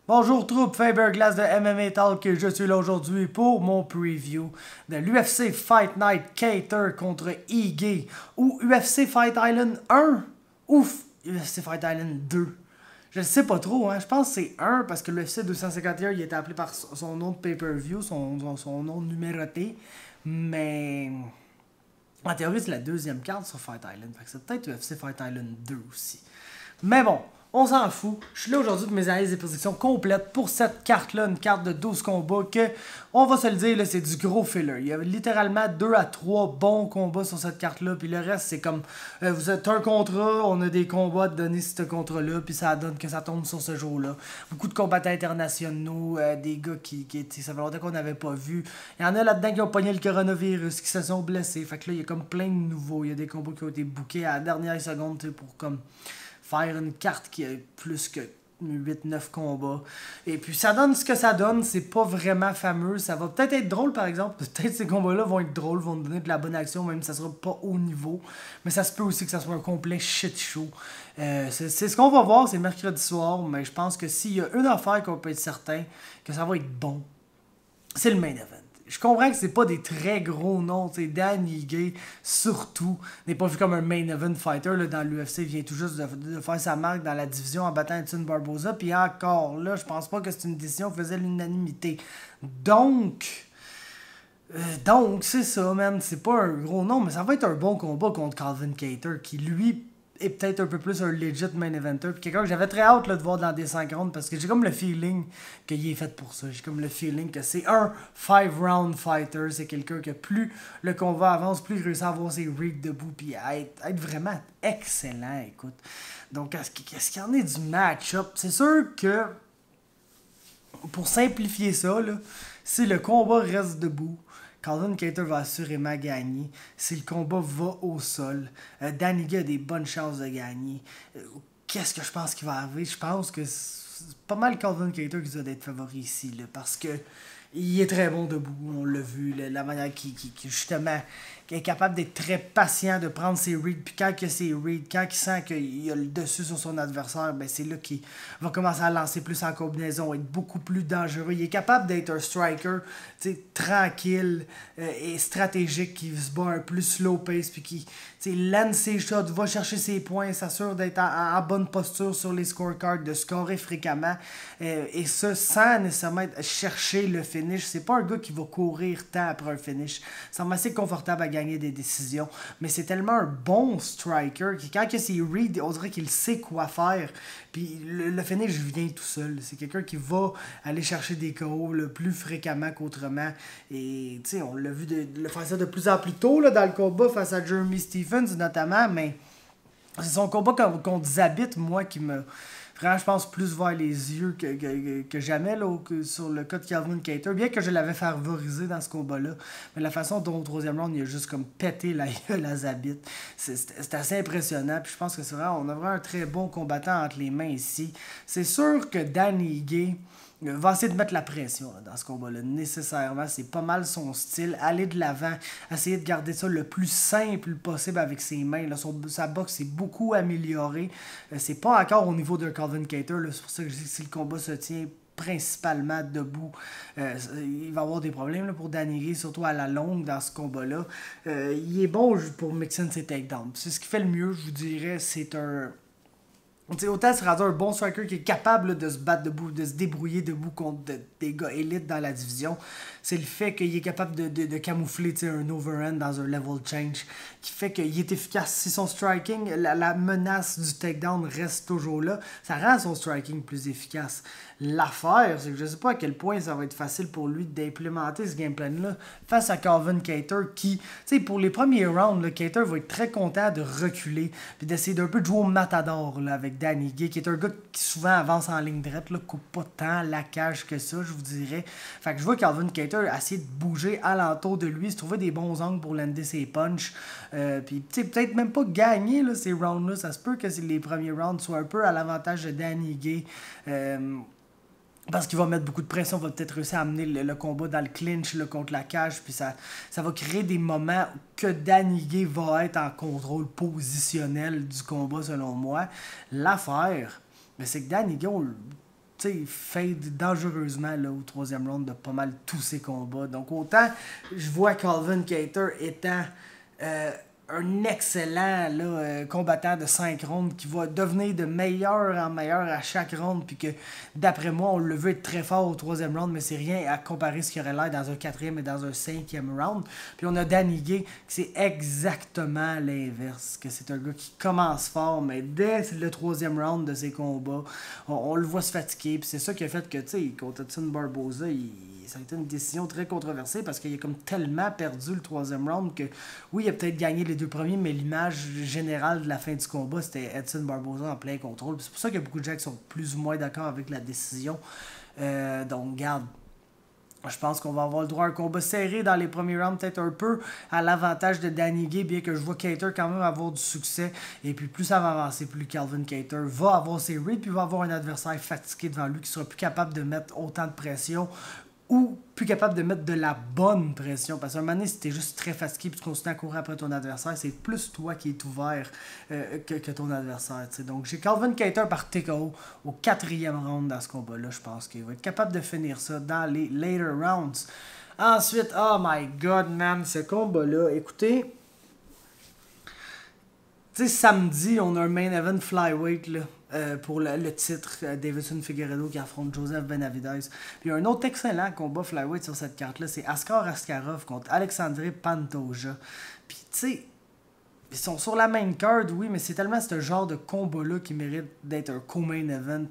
Bonjour troupe, Faberglass de MMA Talk, je suis là aujourd'hui pour mon preview de l'UFC Fight Night Cater contre Ige ou UFC Fight Island 1 ou UFC Fight Island 2. Je ne sais pas trop, hein. Je pense que c'est 1 parce que l'UFC 251 il était appelé par son nom de pay-per-view, son nom numéroté, mais en théorie c'est la deuxième carte sur Fight Island, fait que c'est peut-être UFC Fight Island 2 aussi. Mais bon, on s'en fout. Je suis là aujourd'hui pour mes analyses et prédictions complètes pour cette carte-là, une carte de 12 combats que, on va se le dire, là, c'est du gros filler. Il y a littéralement 2 à 3 bons combats sur cette carte-là, puis le reste, c'est comme, vous êtes un contrat, on a des combats à donner ce contrat-là, puis ça donne que ça tombe sur ce jour-là. Beaucoup de combattants internationaux, des gars qui ça fait longtemps qu'on n'avait pas vu. Il y en a là-dedans qui ont pogné le coronavirus, qui se sont blessés. Fait que là, il y a comme plein de nouveaux. Il y a des combats qui ont été bookés à la dernière seconde, pour comme faire une carte qui a plus que 8-9 combats. Et puis ça donne ce que ça donne, c'est pas vraiment fameux. Ça va peut-être être drôle par exemple. Peut-être ces combats-là vont être drôles, vont donner de la bonne action, même si ça sera pas haut niveau. Mais ça se peut aussi que ça soit un complet shit show. C'est ce qu'on va voir, c'est mercredi soir. Mais je pense que s'il y a une affaire qu'on peut être certain que ça va être bon, c'est le main event. Je comprends que c'est pas des très gros noms, tu sais, Dan Ige, surtout, n'est pas vu comme un main event fighter, là, dans l'UFC, il vient tout juste de faire sa marque dans la division en battant Edson Barboza, puis encore là, je pense pas que c'est une décision qui faisait l'unanimité. Donc, c'est ça, man, c'est pas un gros nom, mais ça va être un bon combat contre Calvin Kattar, qui lui est peut-être un peu plus un legit main eventer. Puis quelqu'un que j'avais très hâte là, de voir dans des 5 rounds parce que j'ai comme le feeling qu'il est fait pour ça. J'ai comme le feeling que c'est un 5-round fighter. C'est quelqu'un que plus le combat avance, plus il réussit à avoir ses rigs debout puis à être vraiment excellent, écoute. Donc, est-ce qu'il y en a du match-up? C'est sûr que, pour simplifier ça, là, si le combat reste debout, Calvin Kattar va assurément gagner. Si le combat va au sol, Dan Ige a des bonnes chances de gagner. Qu'est-ce que je pense qu'il va arriver? Je pense que c'est pas mal Calvin Kattar qui doit être favori ici, là, parce que il est très bon debout, on l'a vu, la manière qui justement qui est capable d'être très patient, de prendre ses reads, puis quand il a ses reads, quand il sent qu'il a le dessus sur son adversaire, ben c'est là qu'il va commencer à lancer plus en combinaison, être beaucoup plus dangereux. Il est capable d'être un striker, tranquille et stratégique, qui se bat un plus slow pace, puis qui lance ses shots, va chercher ses points, s'assure d'être en bonne posture sur les scorecards, de scorer fréquemment, et ça sans nécessairement chercher le finish. C'est pas un gars qui va courir tant après un finish. Ça semble assez confortable à gagner des décisions, mais c'est tellement un bon striker que quand il a ses reads, on dirait qu'il sait quoi faire, puis le finish vient tout seul. C'est quelqu'un qui va aller chercher des KO le plus fréquemment qu'autrement, et tu sais, on l'a vu le faire ça de plus en plus tôt là, dans le combat face à Jeremy Stephens notamment, mais c'est son combat contre Zabit, moi, qui me... Vraiment, je pense plus vers les yeux que jamais là, sur le cas de Calvin Kattar. Bien que je l'avais favorisé dans ce combat-là. Mais la façon dont au troisième round, il a juste comme pété la gueule à Zabit. C'est assez impressionnant. Puis je pense que c'est vrai, on a vraiment un très bon combattant entre les mains ici. C'est sûr que Dan Ige va essayer de mettre la pression là, dans ce combat-là, nécessairement. C'est pas mal son style. Aller de l'avant, essayer de garder ça le plus simple possible avec ses mains. Là. Sa boxe est beaucoup améliorée. C'est pas encore au niveau d'un Calvin Kattar. C'est pour ça que je dis que si le combat se tient principalement debout, il va y avoir des problèmes là, pour Dan Ige, surtout à la longue dans ce combat-là. Il est bon pour mixer ses takedowns. C'est ce qui fait le mieux, je vous dirais. C'est un... T'sais, autant c'est rendu un bon striker qui est capable là, de se battre debout, de se débrouiller debout contre des gars élites dans la division. C'est le fait qu'il est capable de camoufler un overhand dans un level change qui fait qu'il est efficace. Si son striking, la menace du takedown reste toujours là, ça rend son striking plus efficace. L'affaire, c'est que je sais pas à quel point ça va être facile pour lui d'implémenter ce game plan-là face à Calvin Kattar qui, pour les premiers rounds, là, Kattar va être très content de reculer puis d'essayer d'un peu de jouer au matador là, avec Dan Ige, qui est un gars qui souvent avance en ligne droite, là, coupe pas tant la cage que ça, je vous dirais. Fait que je vois Calvin Kattar essayer de bouger alentour de lui, se trouver des bons angles pour lander ses punches, puis peut-être même pas gagner là, ces rounds-là. Ça se peut que les premiers rounds soient un peu à l'avantage de Dan Ige. Parce qu'il va mettre beaucoup de pression, va peut-être réussir à amener le combat dans le clinch là, contre la cage, puis ça va créer des moments que Dan Ige va être en contrôle positionnel du combat selon moi. L'affaire, c'est que Dan Ige, fade dangereusement là, au troisième round de pas mal tous ses combats. Donc autant je vois Calvin Kattar étant un excellent là, combattant de 5 rounds qui va devenir de meilleur en meilleur à chaque round, puis que d'après moi on le veut être très fort au troisième round, mais c'est rien à comparer ce qu'il aurait l'air dans un quatrième et dans un cinquième round. Puis on a Danny Gay qui c'est exactement l'inverse, que c'est un gars qui commence fort, mais dès le troisième round de ses combats, on le voit se fatiguer, puis c'est ça qui a fait que, tu sais, contre Edson Barboza, ça a été une décision très controversée parce qu'il a comme tellement perdu le troisième round que, oui, il a peut-être gagné les 2 premiers, mais l'image générale de la fin du combat, c'était Edson Barboza en plein contrôle. C'est pour ça qu'il y a beaucoup de gens qui sont plus ou moins d'accord avec la décision. Donc, garde. Je pense qu'on va avoir le droit à un combat serré dans les premiers rounds, peut-être un peu à l'avantage de Danny Gay, bien que je vois Kattar quand même avoir du succès. Et puis plus ça va avancer, plus Calvin Kattar va avoir ses reads, puis va avoir un adversaire fatigué devant lui qui sera plus capable de mettre autant de pression ou plus capable de mettre de la bonne pression. Parce qu'à un moment donné, si t'es juste très fatigué et tu continues à courir après ton adversaire, c'est plus toi qui es ouvert que ton adversaire. T'sais. Donc j'ai Calvin Kattar par TKO au 4e round dans ce combat-là. Je pense qu'il va être capable de finir ça dans les later rounds. Ensuite, oh my god, man, ce combat-là, écoutez... Tu sais, samedi, on a un main event flyweight, là. Pour le titre, Deiveson Figueiredo qui affronte Joseph Benavidez. Puis il y a un autre excellent combat flyweight sur cette carte-là, c'est Askar Askarov contre Alexandre Pantoja. Puis tu sais, ils sont sur la main card, oui, mais c'est tellement ce genre de combat-là qui mérite d'être un co-main event.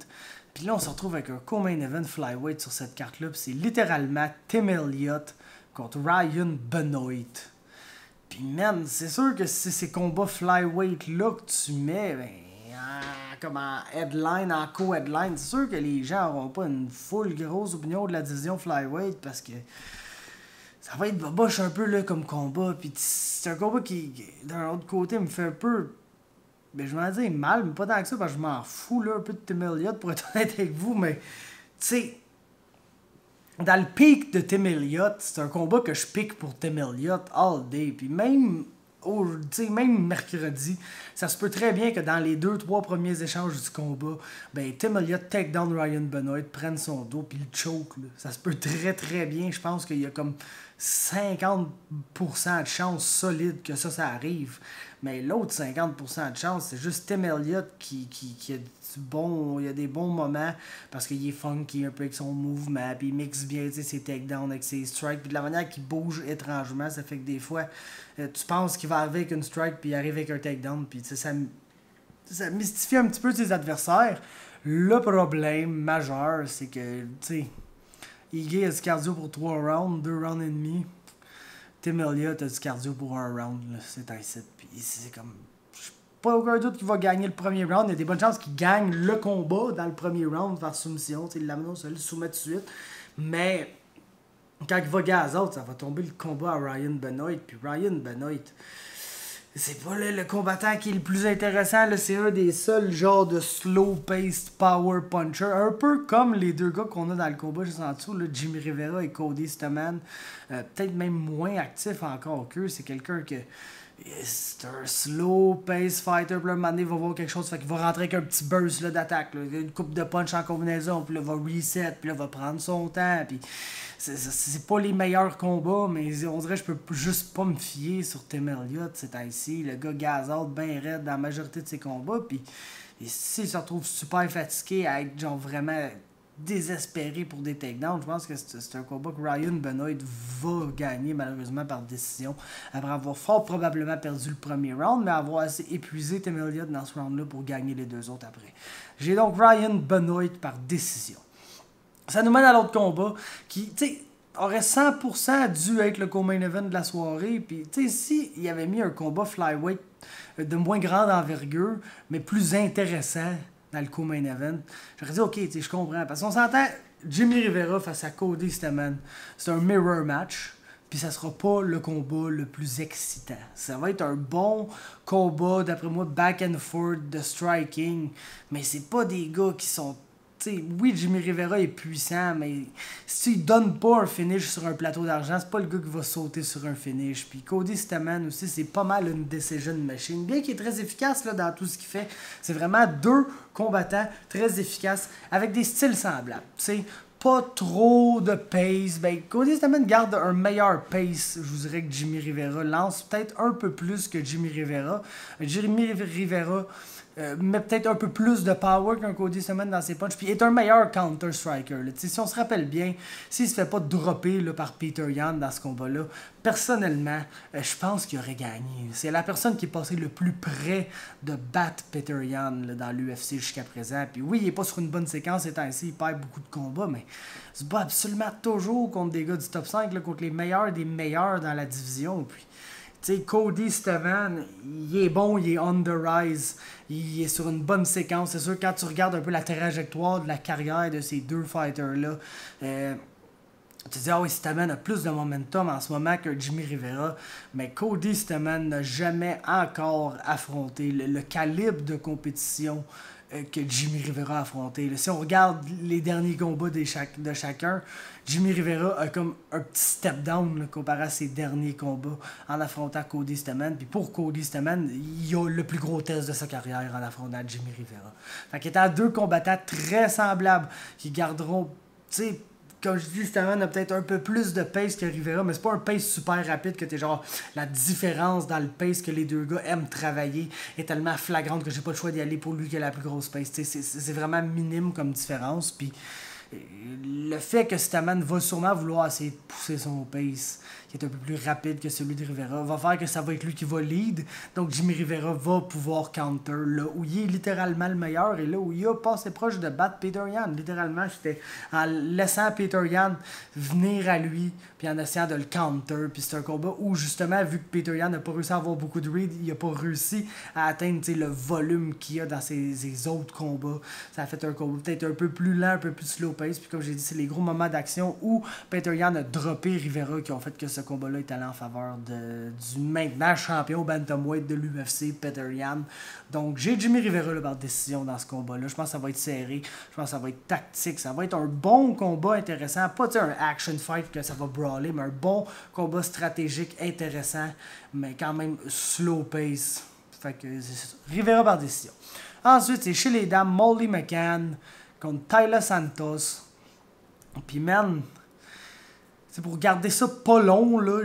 Puis là, on se retrouve avec un co-main event flyweight sur cette carte-là, puis c'est littéralement Tim Elliott contre Ryan Benoit. Puis man, c'est sûr que si c'est ces combats flyweight-là que tu mets, ben... comme en headline, en co-headline, c'est sûr que les gens n'auront pas une full grosse opinion de la division flyweight parce que ça va être boboche un peu là, comme combat. Puis c'est un combat qui, d'un autre côté, me fait un peu, ben, je m'en dis mal, mais pas tant que ça parce que je m'en fous là, un peu de Tim Elliott pour être honnête avec vous, mais tu sais, dans le pic de Tim Elliott, c'est un combat que je pique pour Tim Elliott all day. Puis même même mercredi, ça se peut très bien que dans les 2-3 premiers échanges du combat, ben Tim Elliott take down Ryan Benoit, prenne son dos puis le choke. Là. Ça se peut très très bien. Je pense qu'il y a comme 50% de chance solide que ça arrive. Mais l'autre 50% de chance, c'est juste Tim Elliott qui a il y a des bons moments parce qu'il est funky un peu avec son mouvement, puis il mixe bien ses takedowns avec ses strikes, puis de la manière qu'il bouge étrangement, ça fait que des fois, tu penses qu'il va arriver avec une strike, puis il arrive avec un takedown, puis ça mystifie un petit peu ses adversaires. Le problème majeur, c'est que, tu sais, Ige a du cardio pour 3 rounds, 2 rounds et demi. Tim Elliott a du cardio pour 1 round, c'est un site, puis c'est comme... Pas aucun doute qu'il va gagner le premier round. Il y a des bonnes chances qu'il gagne le combat dans le premier round par soumission. Il l'amène au sol, il soumet tout de suite. Mais quand il va gazote, ça va tomber le combat à Ryan Benoit. Puis Ryan Benoit, c'est pas le combattant qui est le plus intéressant. C'est un des seuls genres de slow-paced power puncher. Un peu comme les 2 gars qu'on a dans le combat juste en dessous, là, Jimmy Rivera et Cody Stamann. Peut-être même moins actif encore qu'eux. C'est quelqu'un que... C'est un slow pace fighter, puis là, un moment donné, il va voir quelque chose, fait qu'il va rentrer avec un petit burst d'attaque, une coupe de punch en combinaison, puis là, il va reset, puis là, il va prendre son temps, puis c'est pas les meilleurs combats, mais on dirait que je peux juste pas me fier sur Tim Elliott, c'est ainsi, le gars gazote bien raide dans la majorité de ses combats, puis s'il se retrouve super fatigué à être genre vraiment désespéré pour des takedowns, je pense que c'est un combat que Ryan Benoit va gagner malheureusement par décision après avoir fort probablement perdu le premier round, mais avoir assez épuisé Tim Elliott dans ce round-là pour gagner les 2 autres après. J'ai donc Ryan Benoit par décision. Ça nous mène à l'autre combat qui, tu sais, aurait 100% dû être le co-main event de la soirée. Puis, tu sais, si il avait mis un combat flyweight de moins grande envergure, mais plus intéressant dans le co-main event, j'aurais dit, ok, je comprends. Parce qu'on s'entend, Jimmy Rivera face à Cody Stamann, c'est un mirror match. Puis ça sera pas le combat le plus excitant. Ça va être un bon combat, d'après moi, back and forth de striking. Mais c'est pas des gars qui sont sais, oui, Jimmy Rivera est puissant, mais si tu donnes pas un finish sur un plateau d'argent, c'est pas le gars qui va sauter sur un finish. Puis Cody Stamann aussi, c'est pas mal une decision machine. Bien qu'il est très efficace là, dans tout ce qu'il fait, c'est vraiment deux combattants très efficaces avec des styles semblables. Tu sais, pas trop de pace. Ben, Cody Stamann garde un meilleur pace, je vous dirais, que Jimmy Rivera. Lance peut-être un peu plus que Jimmy Rivera. Jimmy Rivera met peut-être un peu plus de power qu'un Cody Stamann dans ses punches, puis est un meilleur counter-striker. Si on se rappelle bien, s'il se fait pas dropper là, par Peter Yan dans ce combat-là, personnellement, je pense qu'il aurait gagné. C'est la personne qui est passée le plus près de battre Peter Yan là, dans l'UFC jusqu'à présent. Puis oui, il est pas sur une bonne séquence ces temps-ci, il perd beaucoup de combats, mais il se bat absolument toujours contre des gars du top 5, là, contre les meilleurs des meilleurs dans la division. Puis tu sais, Cody Stamann, il est bon, il est on the rise, il est sur une bonne séquence. C'est sûr, quand tu regardes un peu la trajectoire de la carrière de ces deux fighters-là, tu te dis, ah oui, Stamann a plus de momentum en ce moment que Jimmy Rivera, mais Cody Stamann n'a jamais encore affronté le calibre de compétition que Jimmy Rivera a affronté. Là, si on regarde les derniers combats de chacun, Jimmy Rivera a comme un petit step down là, comparé à ses derniers combats en affrontant Cody Stamann. Puis pour Cody Stamann, il a le plus gros test de sa carrière en affrontant Jimmy Rivera. Fait qu'il est à deux combattants très semblables qui garderont, tu sais, comme je dis, Stamann a peut-être un peu plus de pace que Rivera, mais c'est pas un pace super rapide que t'es genre la différence dans le pace que les deux gars aiment travailler est tellement flagrante que j'ai pas le choix d'y aller pour lui qui a la plus grosse pace. C'est vraiment minime comme différence. Puis le fait que Stamann va sûrement vouloir essayer de pousser son pace, qui est un peu plus rapide que celui de Rivera, va faire que ça va être lui qui va lead. Donc Jimmy Rivera va pouvoir counter là où il est littéralement le meilleur et là où il a passé proche de battre Peter Yan. Littéralement, c'était en laissant Peter Yan venir à lui puis en essayant de le counter. Puis c'est un combat où justement, vu que Peter Yan n'a pas réussi à avoir beaucoup de read, il n'a pas réussi à atteindre le volume qu'il y a dans ses autres combats. Ça a fait un combat peut-être un peu plus lent, un peu plus slow pace. Puis comme j'ai dit, c'est les gros moments d'action où Peter Yan a droppé Rivera qui ont fait que ce combat-là est allé en faveur du maintenant champion bantamweight de l'UFC, Peter Yan. Donc j'ai Jimmy Rivera là, par décision dans ce combat-là. Je pense que ça va être serré, je pense que ça va être tactique, ça va être un bon combat intéressant. Pas un action fight que ça va brawler, mais un bon combat stratégique intéressant, mais quand même slow pace. Fait que Rivera par décision. Ensuite, c'est chez les dames, Molly McCann contre Taila Santos. Puis man, c'est pour garder ça pas long, là,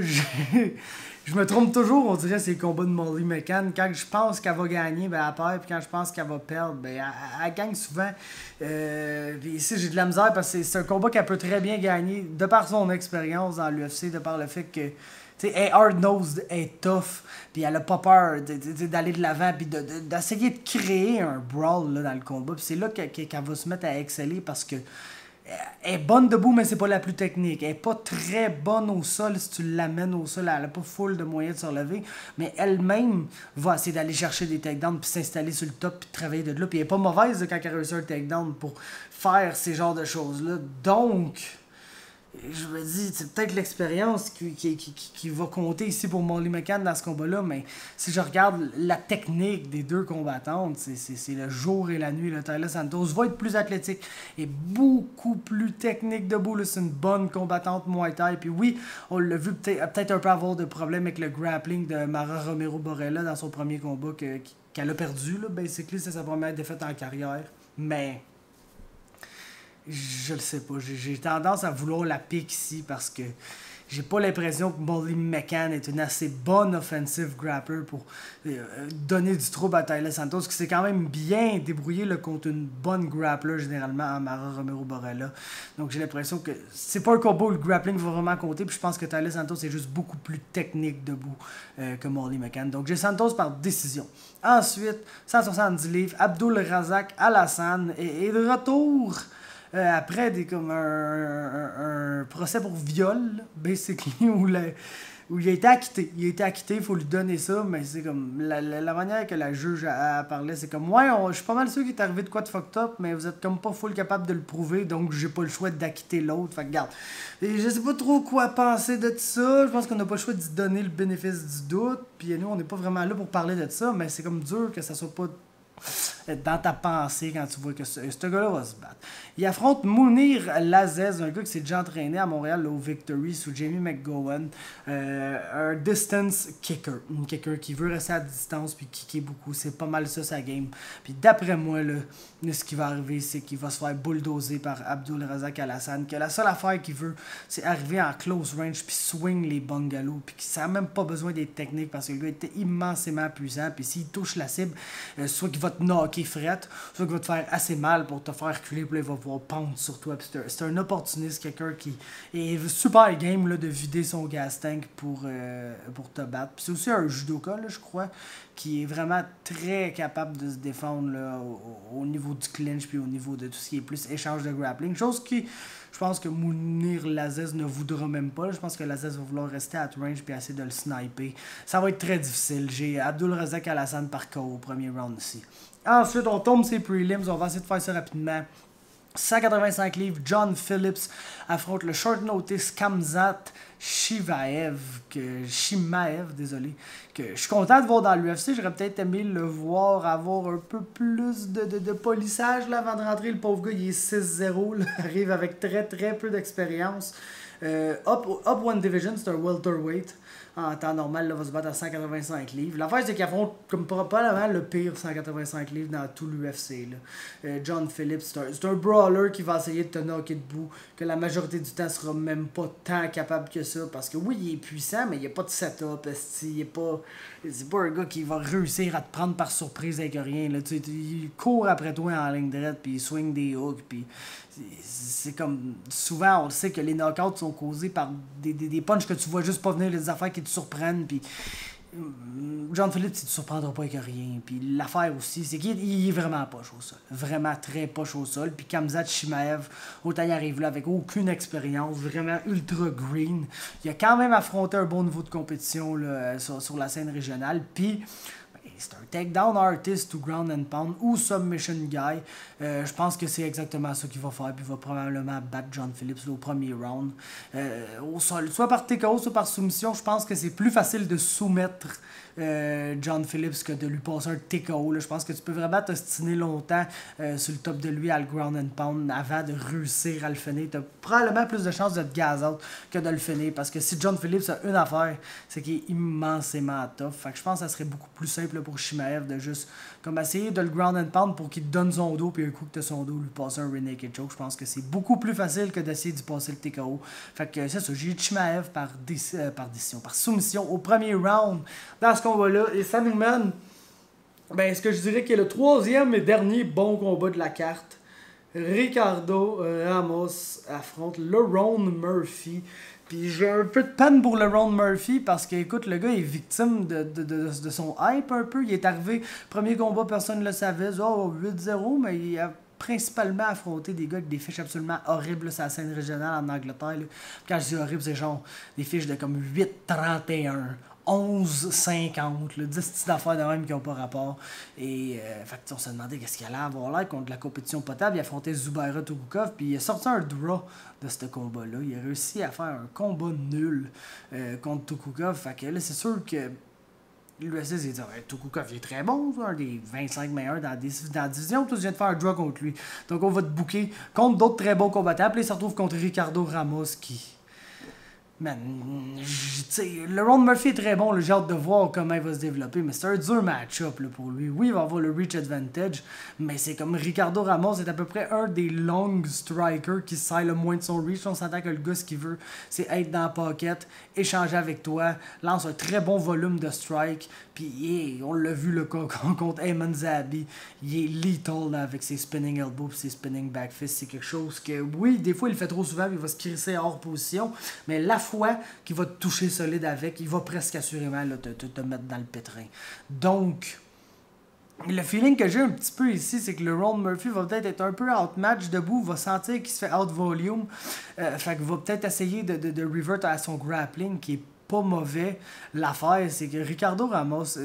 je me trompe toujours, on dirait, ces combats de Molly McCann. Quand je pense qu'elle va gagner, ben elle perd. Puis quand je pense qu'elle va perdre, ben elle gagne souvent. Puis ici, j'ai de la misère parce que c'est un combat qu'elle peut très bien gagner de par son expérience dans l'UFC, de par le fait que elle est hard-nosed, elle est tough, puis elle a pas peur d'aller de l'avant, puis d'essayer de créer un brawl là, dans le combat. Puis c'est là qu'elle va se mettre à exceller parce que elle est bonne debout, mais c'est pas la plus technique. Elle est pas très bonne au sol si tu l'amènes au sol. Elle a pas full de moyens de se relever. Mais elle-même va essayer d'aller chercher des takedowns, puis s'installer sur le top, puis travailler de là. Puis elle est pas mauvaise quand elle réussit un takedown pour faire ces genres de choses-là. Donc, je me dis, c'est peut-être l'expérience qui va compter ici pour Molly McCann dans ce combat-là, mais si je regarde la technique des deux combattantes, c'est le jour et la nuit. Là. Taila Santos va être plus athlétique et beaucoup plus technique debout. C'est une bonne combattante Muay Thai. Puis oui, on l'a vu peut-être un peu avoir de problèmes avec le grappling de Mara Romero Borella dans son premier combat qu'elle a perdu. Là. Basically, c'est sa première défaite en carrière. Mais je le sais pas. J'ai tendance à vouloir la pique ici parce que j'ai pas l'impression que Molly McCann est une assez bonne offensive grappler pour donner du trouble à Taila Santos, qui s'est quand même bien débrouillé là, contre une bonne grappler généralement à Mara Romero Borella. Donc j'ai l'impression que c'est pas un combat où le grappling va vraiment compter, puis je pense que Taila Santos est juste beaucoup plus technique debout que Molly McCann. Donc j'ai Santos par décision. Ensuite, 170 livres, Abdul Razak Alassane est de retour. Après comme un procès pour viol, basically, où il a été acquitté. Il a été acquitté, il faut lui donner ça, mais c'est comme la manière que la juge a parlé, c'est comme ouais, je suis pas mal sûr qu'il est arrivé de quoi de fucked up, mais vous êtes comme pas full capable de le prouver, donc j'ai pas le choix d'acquitter l'autre. Fait que regarde, je sais pas trop quoi penser de ça, je pense qu'on n'a pas le choix d'y donner le bénéfice du doute, puis nous on n'est pas vraiment là pour parler de ça, mais c'est comme dur que ça soit pas dans ta pensée quand tu vois que ce gars-là va se battre. Il affronte Mounir Lazez, un gars qui s'est déjà entraîné à Montréal là, au Victory sous Jamie McGowan. Un distance kicker. Un kicker qui veut rester à distance puis kicker beaucoup. C'est pas mal ça sa game. Puis d'après moi, là, ce qui va arriver, c'est qu'il va se faire bulldozer par Abdulrazak Alassane. Que la seule affaire qu'il veut, c'est arriver en close range puis swing les bungalows. Puis ça n'a même pas besoin d'être technique parce que le gars était immensément puissant. Puis s'il touche la cible, soit qu'il va te knocker fret, soit qu'il va te faire assez mal pour te faire reculer. Puis là, il va pouvoir pendre sur toi. Puis c'est un opportuniste, quelqu'un qui est super game là, de vider son gas tank pour te battre. Puis c'est aussi un judoka, là, je crois, qui est vraiment très capable de se défendre là, au niveau du clinch puis au niveau de tout ce qui est plus échange de grappling. Chose qui, je pense que Mounir Lazez ne voudra même pas. Je pense que Lazez va vouloir rester à range puis essayer de le sniper. Ça va être très difficile. J'ai Abdulrazak Alassane par KO au premier round ici. Ensuite, on tombe ses prelims. On va essayer de faire ça rapidement. 185 livres, John Phillips affronte le short notice Khamzat Chimaev, que je suis content de voir dans l'UFC. J'aurais peut-être aimé le voir avoir un peu plus de polissage là, avant de rentrer. Le pauvre gars, il est 6-0, arrive avec très très peu d'expérience. Up One Division, c'est un welterweight. En temps normal, là, va se battre à 185 livres. L'affaire, c'est qu'il affronte comme probablement le pire 185 livres dans tout l'UFC. John Phillips, c'est un brawler qui va essayer de te knocker debout, que la majorité du temps sera même pas tant capable que ça. Parce que oui, il est puissant, mais il n'y a pas de setup. C'est pas un gars qui va réussir à te prendre par surprise avec rien. Là. Il court après toi en ligne droite, puis il swing des hooks, puis c'est comme souvent on sait que les knockouts sont causés par des punches que tu vois juste pas venir, les affaires qui te surprennent, puis John Phillips, il te surprendra pas avec rien. Puis l'affaire aussi, c'est qu'il est vraiment pas chaud au sol. Vraiment très pas chaud au sol. Puis Khamzat Chimaev, autant il arrive là avec aucune expérience, vraiment ultra green. Il a quand même affronté un bon niveau de compétition là, sur la scène régionale. Puis c'est un takedown artist ou ground and pound ou submission guy. Je pense que c'est exactement ça qu'il va faire. Puis il va probablement battre John Phillips au premier round. Au sol, soit par TKO, soit par soumission. Je pense que c'est plus facile de soumettre John Phillips que de lui passer un TKO. Là. Je pense que tu peux vraiment t'ostiner longtemps sur le top de lui à le ground and pound avant de réussir à le finir. Tu as probablement plus de chances de te gaz out que de le finir. Parce que si John Phillips a une affaire, c'est qu'il est immensément tough. Fait que je pense que ça serait beaucoup plus simple pour Chimaev de juste comme essayer de le ground and pound pour qu'il te donne son dos, puis un coup que tu as son dos, lui passer un rear naked choke. Je pense que c'est beaucoup plus facile que d'essayer d'y passer le TKO. Fait que c'est ça, j'ai Chimaev par soumission au premier round dans ce combat-là. Et Sandman, ben, ce que je dirais qui est le troisième et dernier bon combat de la carte. Ricardo Ramos affronte Lerone Murphy. Puis j'ai un peu de peine pour Lerone Murphy parce que, écoute, le gars est victime de son hype un peu. Il est arrivé, premier combat, personne ne le savait, 8-0, mais il a principalement affronté des gars avec des fiches absolument horribles sur la scène régionale en Angleterre. Là. Quand je dis horrible, c'est genre des fiches de comme 8-31. 11-50, 10 petites affaires de même qui n'ont pas rapport. Et on se demandait qu'est-ce qu'il allait avoir l'air contre la compétition potable. Il affrontait Zubaira Tukhugov, puis il a sorti un draw de ce combat-là. Il a réussi à faire un combat nul contre Tukhugov. Fait que là, c'est sûr que l'UFC s'est dit Tukhugov il est très bon, un des 25 meilleurs dans la division. Tu viens de faire un draw contre lui. Donc on va te booker contre d'autres très bons combattants. Puis il se retrouve contre Ricardo Ramos qui. Man, Lerone Murphy est très bon, j'ai hâte de voir comment il va se développer, mais c'est un dur match-up pour lui. Oui, il va avoir le reach advantage, mais c'est comme Ricardo Ramos est à peu près un des long strikers qui sert le moins de son reach. On s'entend que le gars, ce qu'il veut, c'est être dans la pocket, échanger avec toi, lance un très bon volume de strike, puis on l'a vu le contre Ayman Zahabi, il est lethal là, avec ses spinning elbows et ses spinning back fists. C'est quelque chose que, oui, des fois il le fait trop souvent, il va se crisser hors position, mais la fois qu'il va te toucher solide avec, il va presque assurément là, te mettre dans le pétrin. Donc, le feeling que j'ai un petit peu ici, c'est que le Lerone Murphy va peut-être être un peu outmatch debout, va sentir qu'il se fait out volume, fait qu'il va peut-être essayer de revert à son grappling qui est pas mauvais. L'affaire, c'est que Ricardo Ramos,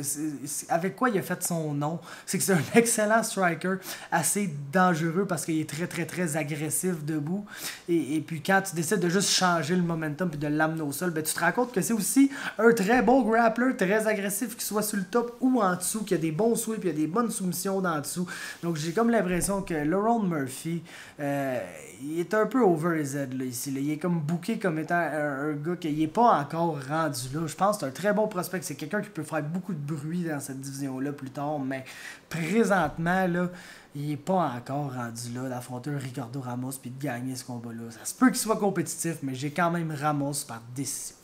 avec quoi il a fait son nom, c'est que c'est un excellent striker, assez dangereux parce qu'il est très très très agressif debout. Et puis quand tu décides de juste changer le momentum et de l'amener au sol, ben, tu te rends compte que c'est aussi un très bon grappler, très agressif, qu'il soit sur le top ou en dessous, qu'il y a des bons sweeps, il y a des bonnes soumissions d'en dessous. Donc j'ai comme l'impression que Lerone Murphy, il est un peu over his head là, ici. Là. Il est comme booké comme étant un gars qui n'est pas encore rendu là. Je pense que c'est un très bon prospect. C'est quelqu'un qui peut faire beaucoup de bruit dans cette division-là plus tard. Mais présentement, là, il n'est pas encore rendu là d'affronter un Ricardo Ramos et de gagner ce combat-là. Ça se peut qu'il soit compétitif, mais j'ai quand même Ramos par décision.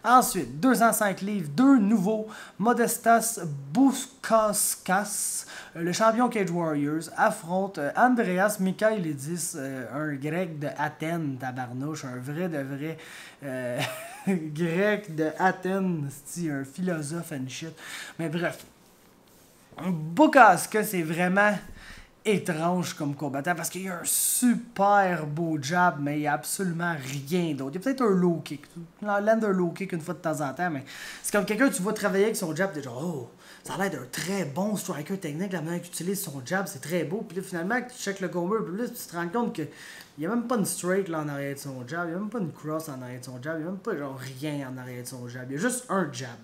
Ensuite, 205 livres, deux nouveaux, Modestas Bukauskas, le champion Cage Warriors, affronte Andreas Michailidis, un grec de Athènes, tabarnouche, un vrai de vrai grec de Athènes, un philosophe and shit. Mais bref, Bukauskas, c'est vraiment étrange comme combattant parce qu'il y a un super beau jab, mais il n'y a absolument rien d'autre. Il y a peut-être un low kick. Il lance un low kick une fois de temps en temps, mais c'est comme quelqu'un, tu vois travailler avec son jab, t'es genre, oh, ça a l'air d'un très bon striker technique, la manière qu'il utilise son jab, c'est très beau. Puis là, finalement, tu checkes le combat un peu plus, tu te rends compte qu'il n'y a même pas une straight là, en arrière de son jab, il n'y a même pas une cross en arrière de son jab, il n'y a même pas genre rien en arrière de son jab, il y a juste un jab.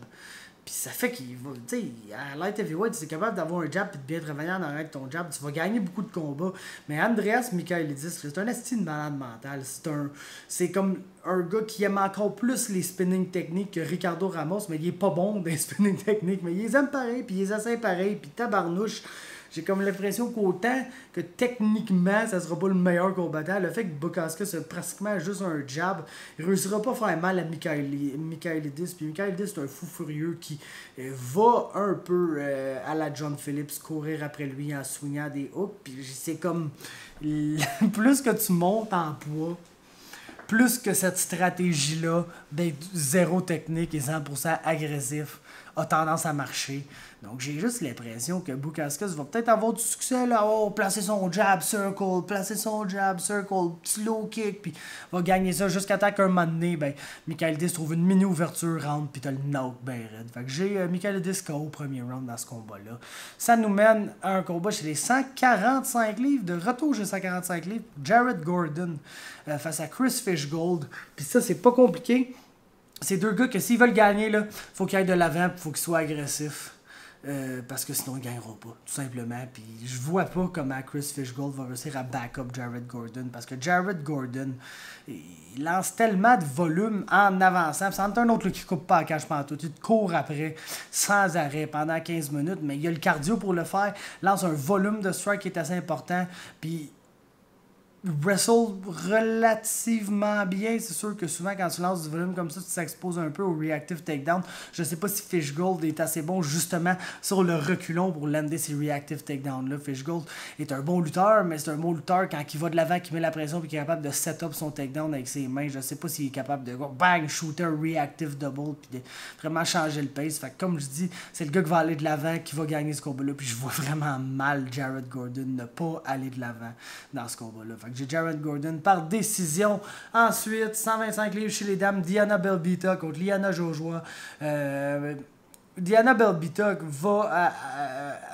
Puis ça fait qu'il va, tu sais, à light heavyweight, c'est capable d'avoir un jab et de bien travailler en arrière avec ton jab, tu vas gagner beaucoup de combats. Mais Andreas Michailidis, c'est un esti de malade mental. C'est comme un gars qui aime encore plus les spinning techniques que Ricardo Ramos, mais il est pas bon dans les spinning techniques. Mais il les aime pareil, puis il les essaie pareil, puis tabarnouche. J'ai comme l'impression qu'autant que techniquement, ça sera pas le meilleur combattant, le fait que Bukauskas c'est pratiquement juste un jab, il réussira pas à faire mal à Michailidis. Puis Michailidis, c'est un fou furieux qui va un peu à la John Phillips courir après lui en swingant des hooks. Puis c'est comme plus que tu montes en poids, plus que cette stratégie-là d'être zéro technique et 100% agressif a tendance à marcher. Donc j'ai juste l'impression que Bukauskas va peut-être avoir du succès là, placer son jab, circle, petit low kick, puis va gagner ça jusqu'à temps qu'un moment donné, ben, Michailidis trouve une mini ouverture rentre, puis t'as le knock ben raide. Fait que j'ai Michailidis KO au premier round dans ce combat-là. Ça nous mène à un combat chez les 145 livres, de retour chez 145 livres, Jared Gordon face à Chris Fishgold. Puis ça, c'est pas compliqué. C'est deux gars que s'ils veulent gagner, là, faut qu'ils aillent de l'avant, faut qu'ils soient agressifs. Parce que sinon ils ne gagneront pas, tout simplement. Puis je vois pas comment Chris Fishgold va réussir à back up Jared Gordon. Parce que Jared Gordon, il lance tellement de volume en avançant. Puis c'est un autre là, qui coupe pas à cache pantoute. Il te court après sans arrêt pendant 15 minutes. Mais il a le cardio pour le faire. Il lance un volume de strike qui est assez important. Puis wrestle relativement bien. C'est sûr que souvent, quand tu lances du volume comme ça, tu s'exposes un peu au reactive takedown. Je sais pas si Fishgold est assez bon justement sur le reculon pour lander ces reactive takedowns-là. Fishgold est un bon lutteur, mais c'est un bon lutteur quand il va de l'avant, qu'il met la pression et qu'il est capable de set up son takedown avec ses mains. Je sais pas s'il est capable de bang, shooter un reactive double puis de vraiment changer le pace. Fait que comme je dis, c'est le gars qui va aller de l'avant qui va gagner ce combat-là. Puis je vois vraiment mal Jared Gordon ne pas aller de l'avant dans ce combat-là. Fait que j'ai Jared Gordon par décision. Ensuite, 125 livres chez les dames, Diana Belbita contre Liana Jojua. Diana Belbita va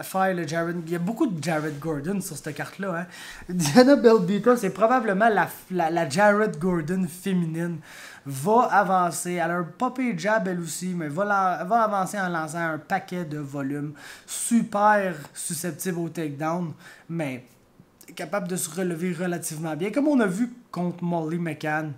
faire le Jared... Il y a beaucoup de Jared Gordon sur cette carte-là. Hein? Diana Belbita, c'est probablement la Jared Gordon féminine. Va avancer. Elle a un popé jab elle aussi, mais va avancer en lançant un paquet de volume. Super susceptible au takedown, mais capable de se relever relativement bien, comme on a vu contre Molly McCann.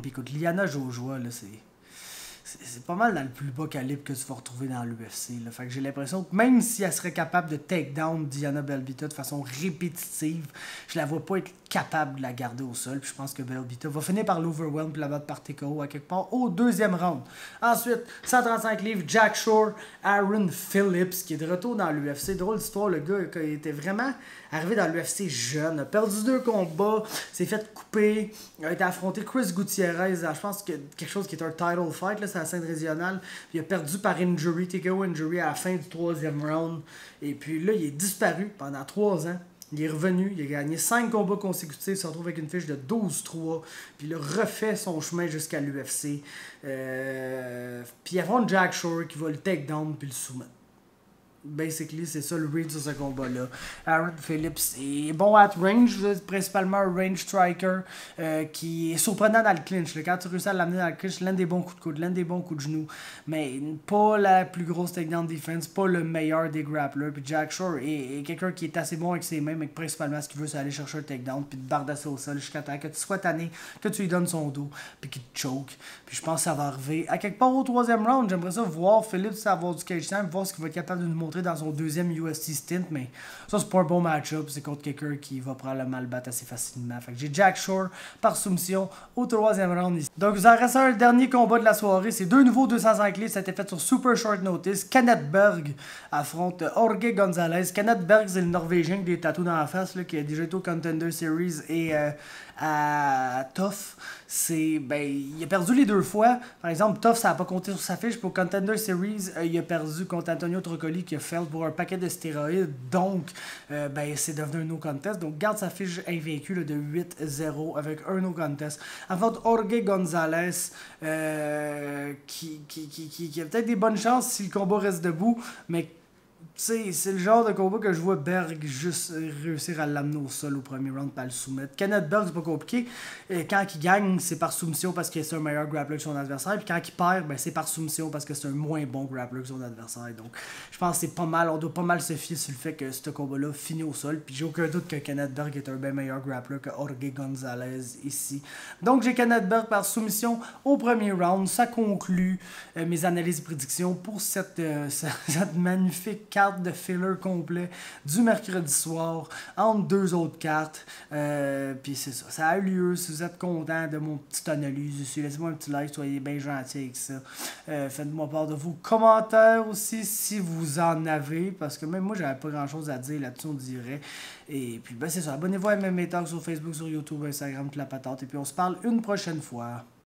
Puis écoute, Liana Jojua, là, c'est pas mal dans le plus bas calibre que tu vas retrouver dans l'UFC. Fait que j'ai l'impression que même si elle serait capable de take down Diana Belbita de façon répétitive, je la vois pas être capable de la garder au sol. Puis je pense que Belbita va finir par l'overwhelm puis la battre par TKO à quelque part au deuxième round. Ensuite, 135 livres, Jack Shore, Aaron Phillips, qui est de retour dans l'UFC. Drôle d'histoire, le gars qui était vraiment arrivé dans l'UFC jeune, a perdu 2 combats, s'est fait couper, a été affronté Chris Gutierrez, je pense que quelque chose qui est un title fight, là, c'est la scène régionale, puis il a perdu par injury, TKO injury à la fin du 3e round, et puis là, il est disparu pendant 3 ans. Il est revenu, il a gagné 5 combats consécutifs, il se retrouve avec une fiche de 12-3, puis il a refait son chemin jusqu'à l'UFC. Puis il affronte Jack Shore qui va le take down puis le soumettre. Basically, c'est ça le read sur ce combat-là. Aaron Phillips est bon at range, principalement un range striker qui est surprenant dans le clinch. Quand tu réussis à l'amener dans le clinch, l'un des bons coups de coude, l'un des bons coups de genou, mais pas la plus grosse takedown defense, pas le meilleur des grapplers. Puis Jack Shore est quelqu'un qui est assez bon avec ses mains, mais principalement ce qu'il veut, c'est aller chercher un takedown, puis te bardasser au sol jusqu'à temps que tu sois tanné, que tu lui donnes son dos, puis qu'il te choke. Puis je pense que ça va arriver à quelque part au 3e round. J'aimerais ça voir Phillips avoir du cage time, voir ce qu'il va être capable de nous montrer dans son 2e UFC stint, mais ça c'est pas un bon match-up, c'est contre quelqu'un qui va probablement le battre assez facilement. Fait que j'ai Jack Shore par soumission au 3e round ici. Donc vous en reste un dernier combat de la soirée, c'est deux nouveaux 205 livres, ça a été fait sur super short notice. Kenneth Berg affronte Jorge Gonzalez. Kenneth Berg c'est le Norvégien avec des tatous dans la face là, qui a déjà été au Contender Series et à Tough. Il a perdu les 2 fois. Par exemple, Tough, ça n'a pas compté sur sa fiche. Pour Contender Series, il a perdu contre Antonio Trocoli qui a fait pour un paquet de stéroïdes. Donc, c'est devenu un no contest. Donc, garde sa fiche invaincue là, de 8-0 avec un no contest. Avant Jorge Gonzalez, qui a peut-être des bonnes chances si le combat reste debout, mais c'est le genre de combat que je vois Berg juste réussir à l'amener au sol au premier round pas le soumettre. Kenneth Berg, c'est pas compliqué. Quand il gagne, c'est par soumission parce que c'est un meilleur grappler que son adversaire. Puis quand il perd, c'est par soumission parce que c'est un moins bon grappler que son adversaire. Donc je pense que c'est pas mal. On doit pas mal se fier sur le fait que ce combat-là finit au sol. Puis j'ai aucun doute que Kenneth Berg est un bien meilleur grappler que Jorge Gonzalez ici. Donc j'ai Kenneth Berg par soumission au premier round. Ça conclut mes analyses et prédictions pour cette magnifique carte de filler complet du mercredi soir entre 2 autres cartes. Puis c'est ça. Ça a eu lieu. Si vous êtes content de mon petite analyse ici, laissez-moi un petit like. Soyez bien gentils avec ça. Faites-moi part de vos commentaires aussi si vous en avez. Parce que même moi, j'avais pas grand-chose à dire là-dessus, on dirait. Et puis, c'est ça. Abonnez-vous à MMA Talk sur Facebook, sur YouTube, Instagram, toute la patente. Et puis, on se parle une prochaine fois.